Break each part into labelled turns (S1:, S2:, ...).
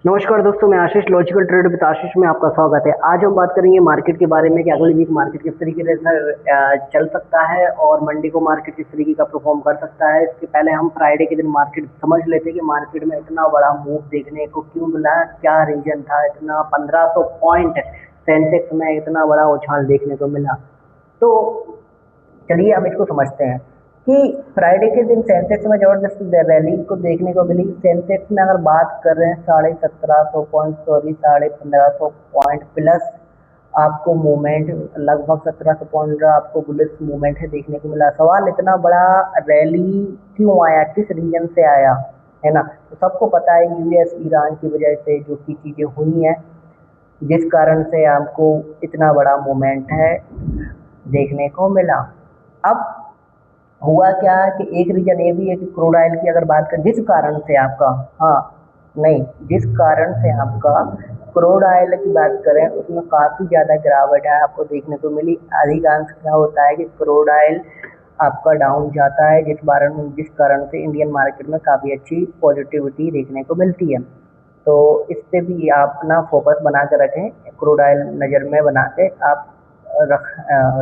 S1: नमस्कार दोस्तों, मैं आशीष लॉजिकल ट्रेड विद आशीष में आपका स्वागत है। आज हम बात करेंगे मार्केट के बारे में कि अगली वीक मार्केट किस तरीके से चल सकता है और मंडे को मार्केट किस तरीके का परफॉर्म कर सकता है। इसके पहले हम फ्राइडे के दिन मार्केट समझ लेते हैं कि मार्केट में इतना बड़ा मूव देखने को क्यों मिला, क्या रीजन था, इतना 1500 पॉइंट सेंसेक्स में इतना बड़ा उछाल देखने को मिला। तो चलिए हम इसको समझते हैं कि फ्राइडे के दिन सेंसेक्स में जबरदस्त रैली को देखने को मिली। सेंसेक्स में अगर बात कर रहे हैं 1750 पॉइंट 1500 पॉइंट प्लस आपको मूवमेंट, लगभग 1700 पॉइंट का आपको बुलिश मूवमेंट है देखने को मिला। सवाल इतना बड़ा रैली क्यों आया, किस रीजन से आया, है ना। तो सबको पता है यूएस ईरान की वजह से जो की चीज़ें हुई हैं, जिस कारण से आपको इतना बड़ा मूवमेंट है देखने को मिला। अब हुआ क्या कि एक रीजन ये भी है कि क्रूड ऑयल की अगर बात करें, जिस कारण से आपका जिस कारण से आपका क्रूड ऑयल की बात करें उसमें काफ़ी ज़्यादा गिरावट है आपको देखने को मिली। अधिकांश क्या होता है कि क्रूड ऑयल आपका डाउन जाता है, जिस कारण से इंडियन मार्केट में काफ़ी अच्छी पॉजिटिविटी देखने को मिलती है। तो इस पे भी आप अपना फोकस बना कर रखें, क्रूड ऑयल नज़र में बना के आप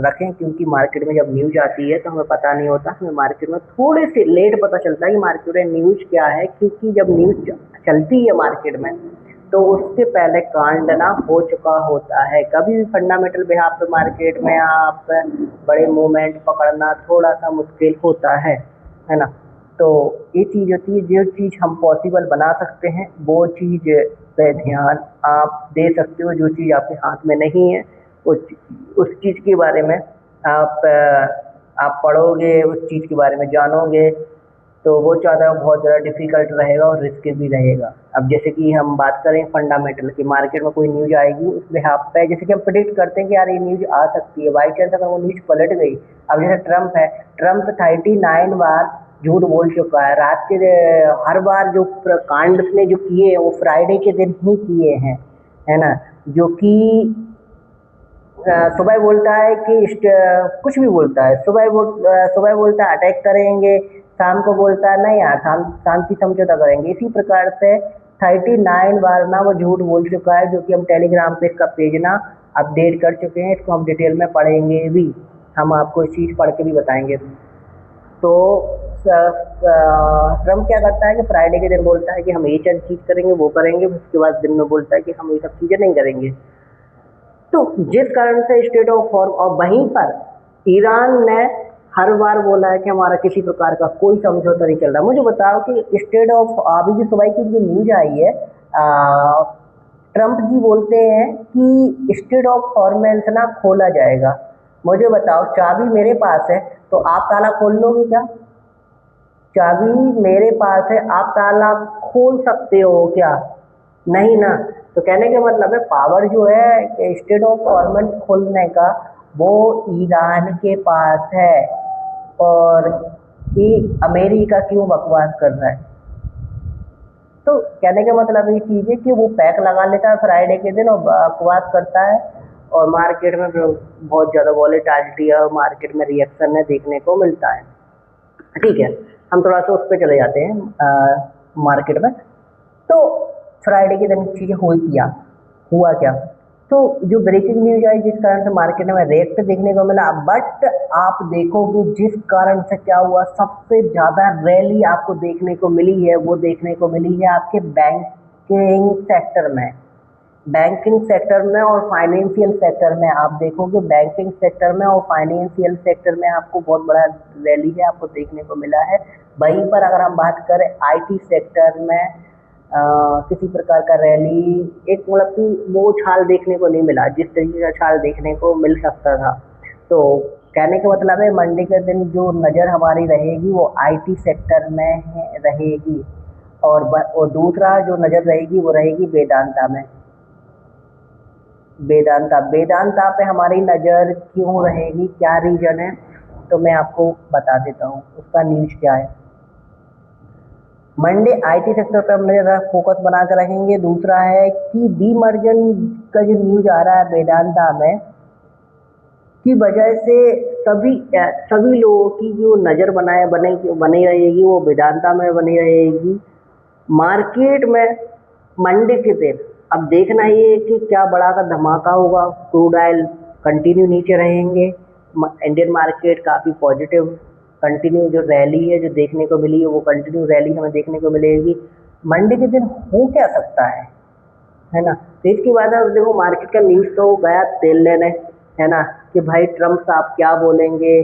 S1: रखें, क्योंकि मार्केट में जब न्यूज आती है तो हमें पता नहीं होता, हमें मार्केट में थोड़े से लेट पता चलता है कि मार्केट में न्यूज क्या है। क्योंकि जब न्यूज चलती है मार्केट में तो उसके पहले कांडना हो चुका होता है। कभी भी फंडामेंटल बिहाफ पे मार्केट में आप बड़े मूवमेंट पकड़ना थोड़ा सा मुश्किल होता है ना। तो ये चीज़ होती है, जो चीज़ हम पॉसिबल बना सकते हैं वो चीज़ पे ध्यान आप दे सकते हो। जो चीज़ आपके हाथ में नहीं है उस चीज़ के बारे में आप पढ़ोगे, उस चीज़ के बारे में जानोगे तो वो ज़्यादा बहुत ज़्यादा डिफ़िकल्ट रहेगा और रिस्की भी रहेगा। अब जैसे कि हम बात करें फंडामेंटल की, मार्केट में कोई न्यूज़ आएगी उस बिहाफ पे, जैसे कि हम प्रेडिक्ट करते हैं कि यार ये न्यूज़ आ सकती है, बाई चांस अगर वो न्यूज़ पलट गई। अब जैसे ट्रम्प है, ट्रम्प 39 बार झूठ बोल चुका है। रात के हर बार जो कांड उसने जो किए हैं वो फ्राइडे के दिन ही किए हैं, है ना। जो कि सुबह बोलता है कि कुछ भी बोलता है, सुबह बोलता है अटैक करेंगे, शाम को बोलता है नहीं यार शांति समझौता करेंगे। इसी प्रकार से 39 बार ना वो झूठ बोल चुका है, जो कि हम टेलीग्राम पे इसका पेज ना अपडेट कर चुके हैं। इसको हम डिटेल में पढ़ेंगे भी, हम आपको इस चीज़ पढ़ के भी बताएंगे। तो ट्रम्प क्या करता है कि फ्राइडे के दिन बोलता है कि हम ये चीज़ करेंगे, वो करेंगे, उसके बाद दिन में बोलता है कि हम ये सब चीज़ें नहीं करेंगे। तो जिस कारण से स्टेट ऑफ फॉर्म, और वहीं पर ईरान ने हर बार बोला है कि हमारा किसी प्रकार का कोई समझौता नहीं चल रहा। मुझे बताओ कि स्टेट ऑफ, अभी जो सुबह की जो न्यूज आई है, ट्रम्प जी बोलते हैं कि स्टेट ऑफ फॉर्मेंस ना खोला जाएगा। मुझे बताओ, चाबी मेरे पास है तो आप ताला खोल लोगे क्या? चाबी मेरे पास है, आप ताला खोल सकते हो क्या? नहीं ना। तो कहने का मतलब है पावर जो है स्टेट ऑफ गवर्नमेंट खोलने का वो ईरान के पास है, और ये अमेरिका क्यों बकवास कर रहा है। तो कहने का मतलब ये चीज़ है कि वो पैक लगा लेता है फ्राइडे के दिन और बकवास करता है, और मार्केट में बहुत ज़्यादा वॉलेटिलिटी है, मार्केट में रिएक्शन है देखने को मिलता है। ठीक है, हम थोड़ा सा उस पर चले जाते हैं मार्केट में। तो फ्राइडे के दिन चीज़ें हुआ क्या। तो जो ब्रेकिंग न्यूज आई जिस कारण से मार्केट में रिएक्ट देखने को मिला, बट आप देखोगे जिस कारण से क्या हुआ, सबसे ज़्यादा रैली आपको देखने को मिली है वो देखने को मिली है आपके बैंकिंग सेक्टर में। बैंकिंग सेक्टर में और फाइनेंशियल सेक्टर में आप देखोगे, बैंकिंग सेक्टर में और फाइनेंशियल सेक्टर में आपको बहुत बड़ा रैली है आपको देखने को मिला है। वहीं पर अगर हम बात करें आईटी सेक्टर में किसी प्रकार का रैली, एक मतलब कि वो उछाल देखने को नहीं मिला जिस तरीके का उछाल देखने को मिल सकता था। तो कहने का मतलब है मंडे के दिन जो नज़र हमारी रहेगी वो आईटी सेक्टर में रहेगी, और दूसरा जो नज़र रहेगी वो रहेगी वेदांता में। वेदांता पे हमारी नज़र क्यों रहेगी, क्या रीजन है, तो मैं आपको बता देता हूँ उसका न्यूज क्या है। मंडे आईटी सेक्टर पे हम नजर फोकस बना कर रखेंगे। दूसरा है कि डीमर्जन का जो न्यूज आ रहा है वेदांता में की वजह से सभी लोगों की जो नज़र बनी रहेगी वो वेदांता में बनी रहेगी। मार्केट में मंडे के दिन अब देखना ये है कि क्या बड़ा का धमाका होगा। क्रूड ऑयल कंटिन्यू नीचे रहेंगे, इंडियन मार्केट काफ़ी पॉजिटिव, कंटिन्यू जो रैली है जो देखने को मिली है वो कंटिन्यू रैली हमें देखने को मिलेगी। मंडे के दिन हो क्या सकता है ना। तो इसके बाद अब देखो मार्केट का न्यूज़ तो गया तेल लेने, है ना, कि भाई ट्रम्प साहब क्या बोलेंगे,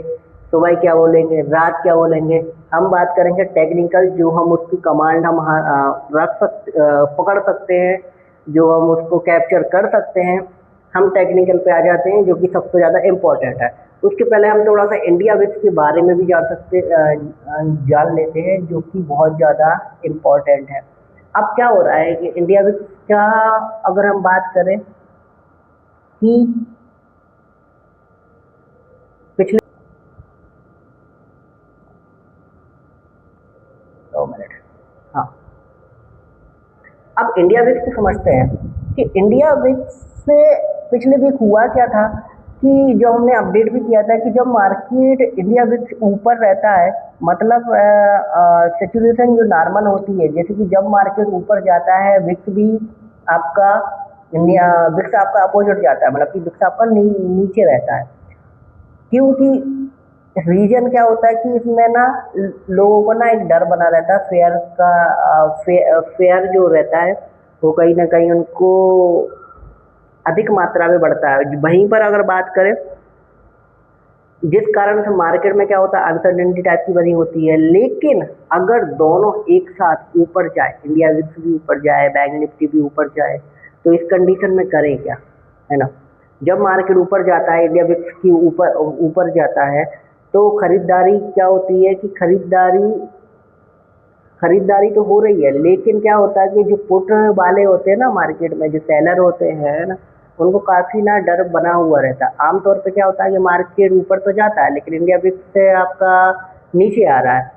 S1: सुबह क्या बोलेंगे, रात क्या बोलेंगे। हम बात करेंगे टेक्निकल, जो हम उसकी कमांड हम पकड़ सकते हैं, जो हम उसको कैप्चर कर सकते हैं। हम टेक्निकल पे आ जाते हैं जो कि सबसे ज़्यादा इम्पोर्टेंट है। उसके पहले हम थोड़ा सा इंडिया विक्स के बारे में भी जान लेते हैं, जो कि बहुत ज़्यादा इम्पोर्टेंट है। अब क्या हो रहा है कि इंडिया विक्स का अगर हम बात करें कि पिछले 2 मिनट, हाँ, अब इंडिया विक्स को समझते हैं कि इंडिया विक्स से पिछले वीक हुआ क्या था कि जो हमने अपडेट भी किया था कि जब मार्केट इंडिया विक्स ऊपर रहता है, मतलब सिचुएशन जो नॉर्मल होती है, जैसे कि जब मार्केट ऊपर जाता है विक्स भी आपका विक्स आपका अपोजिट जाता है, मतलब कि विक्स आपका नीचे रहता है। क्योंकि रीजन क्या होता है कि इसमें ना लोगों को ना एक डर बना रहता है फेयर का। फेयर जो रहता है वो कहीं ना कहीं उनको अधिक मात्रा में बढ़ता है। वहीं पर अगर बात करें जिस कारण से मार्केट में क्या होता है अनसर्टेनिटी टाइप की बनी होती है। लेकिन अगर दोनों एक साथ ऊपर जाए, इंडिया विक्स भी ऊपर जाए, बैंक निफ्टी भी ऊपर जाए, तो इस कंडीशन में करें क्या, है ना। जब मार्केट ऊपर जाता है, इंडिया विक्स की ऊपर जाता है, तो खरीदारी क्या होती है कि खरीदारी तो हो रही है, लेकिन क्या होता है कि जो पुट वाले होते हैं ना मार्केट में, जो सेलर होते हैं ना, उनको काफ़ी ना डर बना हुआ रहता है। आमतौर पे क्या होता है कि मार्केट ऊपर तो जाता है लेकिन इंडिया विक्स से आपका नीचे आ रहा है।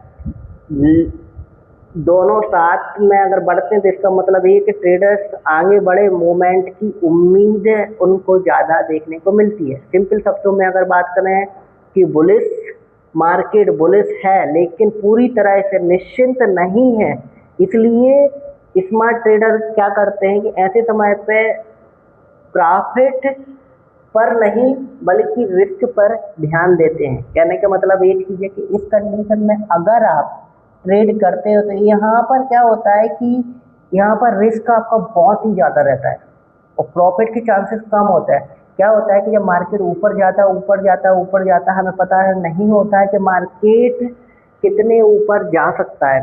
S1: दोनों साथ में अगर बढ़ते हैं तो इसका मतलब ये कि ट्रेडर्स आगे बढ़े मूवमेंट की उम्मीद उनको ज़्यादा देखने को मिलती है। सिंपल शब्दों में अगर बात करें कि मार्केट बुलिश है लेकिन पूरी तरह से निश्चिंत नहीं है। इसलिए स्मार्ट ट्रेडर क्या करते हैं कि ऐसे समय पे प्रॉफिट पर नहीं बल्कि रिस्क पर ध्यान देते हैं। कहने का मतलब ये चीज़ है कि इस कंडीशन में अगर आप ट्रेड करते हो तो यहाँ पर क्या होता है कि यहाँ पर रिस्क आपका बहुत ही ज़्यादा रहता है और प्रॉफिट के चांसेस कम होता है। क्या होता है कि जब मार्केट ऊपर जाता है, हमें पता नहीं होता है कि मार्केट कितने ऊपर जा सकता है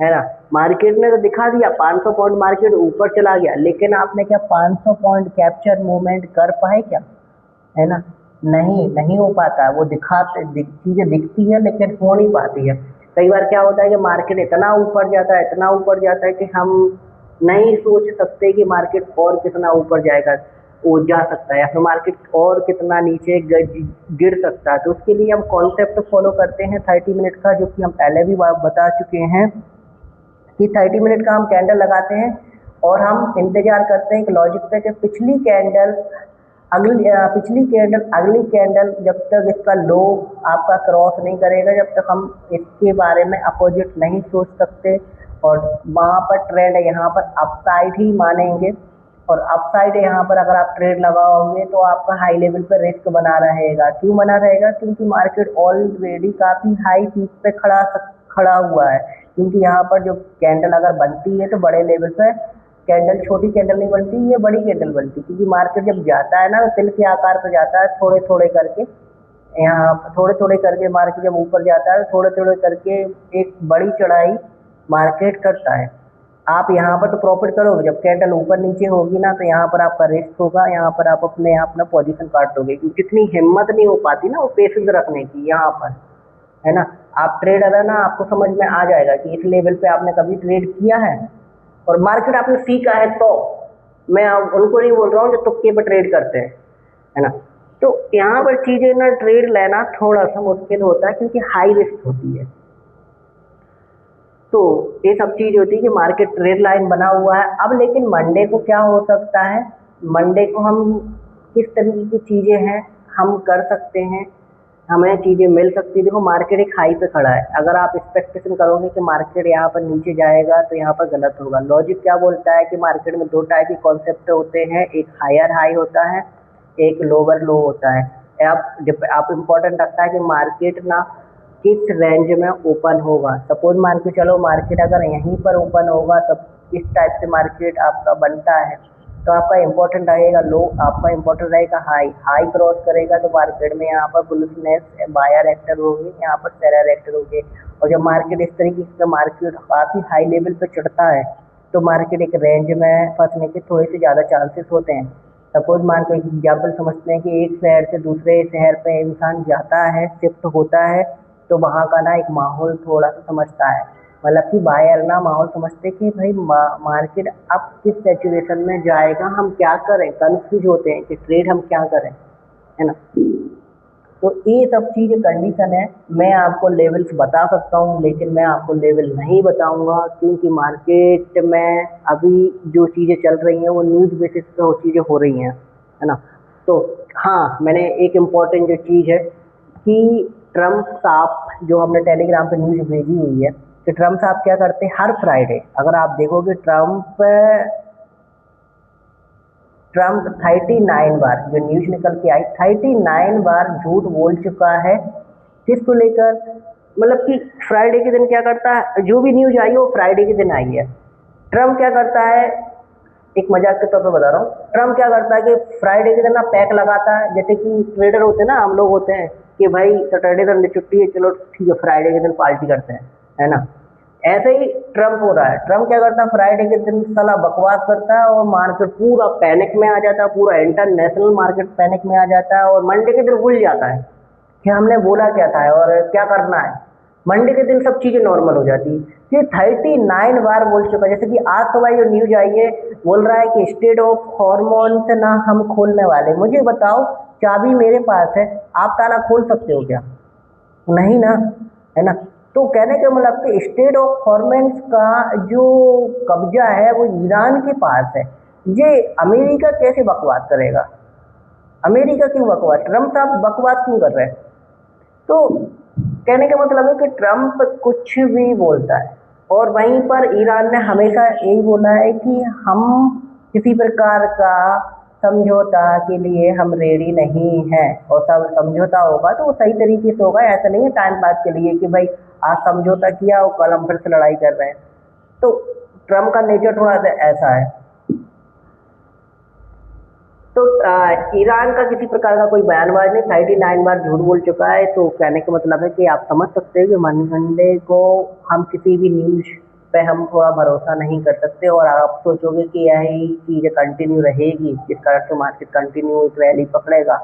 S1: ना। मार्केट ने तो दिखा दिया 500 पॉइंट मार्केट ऊपर चला गया, लेकिन आपने क्या 500 पॉइंट कैप्चर मूवमेंट कर पाए क्या, है ना। नहीं हो पाता है। वो चीज़ें दिखती है लेकिन हो नहीं पाती है। कई बार क्या होता है कि मार्केट इतना ऊपर जाता है कि हम नहीं सोच सकते कि मार्केट और कितना ऊपर जाएगा, वो जा सकता है, या फिर मार्केट और कितना नीचे गिर सकता है। तो उसके लिए हम कॉन्सेप्ट फॉलो करते हैं 30 मिनट का, जो कि हम पहले भी बता चुके हैं कि 30 मिनट का हम कैंडल लगाते हैं और हम इंतजार करते हैं कि लॉजिक पे कि पिछली कैंडल अगली कैंडल जब तक इसका लो आपका क्रॉस नहीं करेगा, जब तक हम इसके बारे में अपोजिट नहीं सोच सकते। और वहाँ पर ट्रेंड यहाँ पर अपसाइड ही मानेंगे, और अपसाइड यहाँ पर अगर आप ट्रेड लगाओगे तो आपका हाई लेवल पर रिस्क बना रहेगा। क्यों बना रहेगा? क्योंकि मार्केट ऑलरेडी काफ़ी हाई पीक पे खड़ा हुआ है। क्योंकि यहाँ पर जो कैंडल अगर बनती है तो बड़े लेवल पर कैंडल, छोटी कैंडल नहीं बनती, ये बड़ी कैंडल बनती है। क्योंकि मार्केट जब जाता है ना तो तिल के आकार पर जाता है, थोड़े थोड़े करके, यहाँ थोड़े थोड़े करके मार्केट जब ऊपर जाता है थोड़े थोड़े करके एक बड़ी चढ़ाई मार्केट करता है। आप यहाँ पर तो प्रॉफिट करोगे, जब कैंडल ऊपर नीचे होगी ना तो यहाँ पर आपका रिस्क होगा, यहाँ पर आप अपना पोजीशन काट दोगे, क्योंकि इतनी हिम्मत नहीं हो पाती ना वो पेशेंस रखने की यहाँ पर, है ना। आप ट्रेडर है ना, आपको समझ में आ जाएगा कि इस लेवल पे आपने कभी ट्रेड किया है और मार्केट आपने सीखा है। तो मैं उनको नहीं बोल रहा हूँ जो तुक्के पर ट्रेड करते हैं, है ना। तो यहाँ पर चीज़ें ना ट्रेड लेना थोड़ा सा मुश्किल होता है क्योंकि हाई रिस्क होती है। तो ये सब चीज़ होती है कि मार्केट ट्रेड लाइन बना हुआ है। अब लेकिन मंडे को क्या हो सकता है, मंडे को हम किस तरीके की चीज़ें हैं हम कर सकते हैं, हमें चीज़ें मिल सकती है। देखो मार्केट एक हाई पे खड़ा है, अगर आप एक्सपेक्टेशन करोगे कि मार्केट यहाँ पर नीचे जाएगा तो यहाँ पर गलत होगा। लॉजिक क्या बोलता है कि मार्केट में दो टाइप के कॉन्सेप्ट होते हैं, एक हायर हाई होता है, एक लोअर लो होता है। आप इम्पोर्टेंट रखता है कि मार्केट ना किस रेंज में ओपन होगा। सपोज मान के चलो मार्केट अगर यहीं पर ओपन होगा, तब इस टाइप से मार्केट आपका बनता है तो आपका इम्पोर्टेंट रहेगा लो, आपका इम्पोर्टेंट रहेगा हाई। हाई क्रॉस करेगा तो मार्केट में यहाँ पर बुलिशनेस बायर एक्टर होगी, यहाँ पर सेलर एक्टर होगी। और जब मार्केट इस तरीके से मार्केट काफ़ी हाई लेवल पे चढ़ता है तो मार्केट एक रेंज में फंसने के थोड़े से ज़्यादा चांसेस होते हैं। सपोज मान के एग्जाम्पल समझते हैं कि एक शहर से दूसरे शहर पे इंसान जाता है, शिफ्ट होता है, तो वहाँ का ना एक माहौल थोड़ा सा समझता है। मतलब कि बायर ना माहौल समझते कि भाई मार्केट अब किस सिचुएशन में जाएगा, हम क्या करें, कंफ्यूज होते हैं कि ट्रेड हम क्या करें, है ना। तो ये सब चीज़ कंडीशन है। मैं आपको लेवल्स बता सकता हूँ लेकिन मैं आपको लेवल नहीं बताऊंगा, क्योंकि मार्केट में अभी जो चीज़ें चल रही हैं वो न्यूज़ बेसिस पे वो चीज़ें हो रही हैं, है ना। तो हाँ, मैंने एक इम्पॉर्टेंट जो चीज़ है कि ट्रम्प साहब जो हमने टेलीग्राम पे न्यूज़ भेजी हुई है कि ट्रम्प साहब क्या करते हैं हर फ्राइडे, अगर आप देखोगे ट्रम्प 39 बार जो न्यूज निकल के आई, 39 बार झूठ बोल चुका है। किसको लेकर? मतलब कि फ्राइडे के दिन क्या करता है, जो भी न्यूज आई है वो फ्राइडे के दिन आई है। ट्रम्प क्या करता है, एक मजाक के तौर पे बता रहा हूँ, ट्रम्प क्या करता है कि फ्राइडे के दिन ना पैक लगाता है, जैसे कि ट्रेडर होते हैं ना, हम लोग होते हैं कि भाई सैटरडे संडे छुट्टी है, चलो ठीक है फ्राइडे के दिन पार्टी करते हैं, है ना। ऐसे ही ट्रम्प हो रहा है। ट्रम्प क्या करता है, फ्राइडे के दिन साला बकवास करता है और मार्केट पूरा पैनिक में आ जाता है, पूरा इंटरनेशनल मार्केट पैनिक में आ जाता है और मंडे के दिन भूल जाता है कि हमने बोला क्या था और क्या करना है। मंडे के दिन सब चीज़ें नॉर्मल हो जाती है। ये 39 बार बोल चुका है। जैसे कि आज सुबह जो न्यूज आई है, बोल रहा है कि स्टेट ऑफ हॉर्मोन से ना हम खोलने वाले। मुझे बताओ, चाबी मेरे पास है, आप ताला खोल सकते हो क्या? नहीं ना, है ना। तो कहने का मतलब कि स्टेट ऑफ हॉर्मोन्स का जो कब्जा है वो ईरान के पास है। ये अमेरिका कैसे बकवास करेगा? अमेरिका क्यों बकवास, ट्रम्प साहब बकवास क्यों कर रहे हैं? तो कहने का मतलब है कि ट्रम्प कुछ भी बोलता है। और वहीं पर ईरान ने हमेशा यही बोला है कि हम किसी प्रकार का समझौता के लिए हम रेडी नहीं हैं, और सब समझौता होगा तो वो सही तरीके से होगा। ऐसा नहीं है टाइम पास के लिए कि भाई आज समझौता किया और कल हम फिर से लड़ाई कर रहे हैं। तो ट्रम्प का नेचर थोड़ा सा ऐसा है। तो ईरान का किसी प्रकार का कोई बयानबाज नहीं, 39 बार झूठ बोल चुका है। तो कहने का मतलब है कि आप समझ सकते हैं कि मंडे को हम किसी भी न्यूज पे हम थोड़ा भरोसा नहीं कर सकते, और आप सोचोगे कि यही चीज़ कंटिन्यू रहेगी, जिस कारण से मार्केट कंटिन्यू एक रैली पकड़ेगा,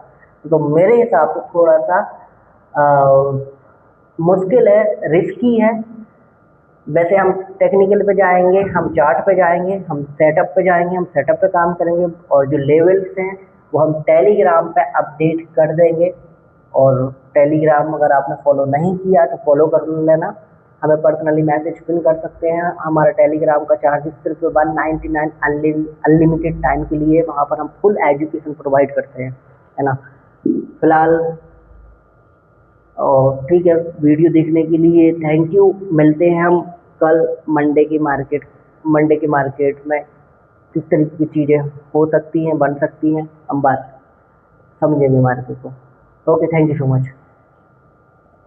S1: तो मेरे हिसाब से थोड़ा सा मुश्किल है, रिस्की है। वैसे हम टेक्निकल पे जाएंगे, हम चार्ट पे जाएंगे, हम सेटअप पे जाएंगे, हम सेटअप पे काम करेंगे, और जो लेवल्स हैं वो हम टेलीग्राम पे अपडेट कर देंगे। और टेलीग्राम अगर आपने फॉलो नहीं किया तो फॉलो कर लेना, हमें पर्सनली मैसेज पिन कर सकते हैं। हमारा टेलीग्राम का चार्ज सिर्फ 199 अनलिमिटेड टाइम के लिए, वहाँ पर हम फुल एजुकेशन प्रोवाइड करते हैं, है ना। फिलहाल और ठीक है, वीडियो देखने के लिए थैंक यू। मिलते हैं हम कल मंडे की मार्केट में किस तरीके की चीज़ें हो सकती हैं, बन सकती हैं, हम बात समझेंगे मार्केट को। Okay, thank you so much.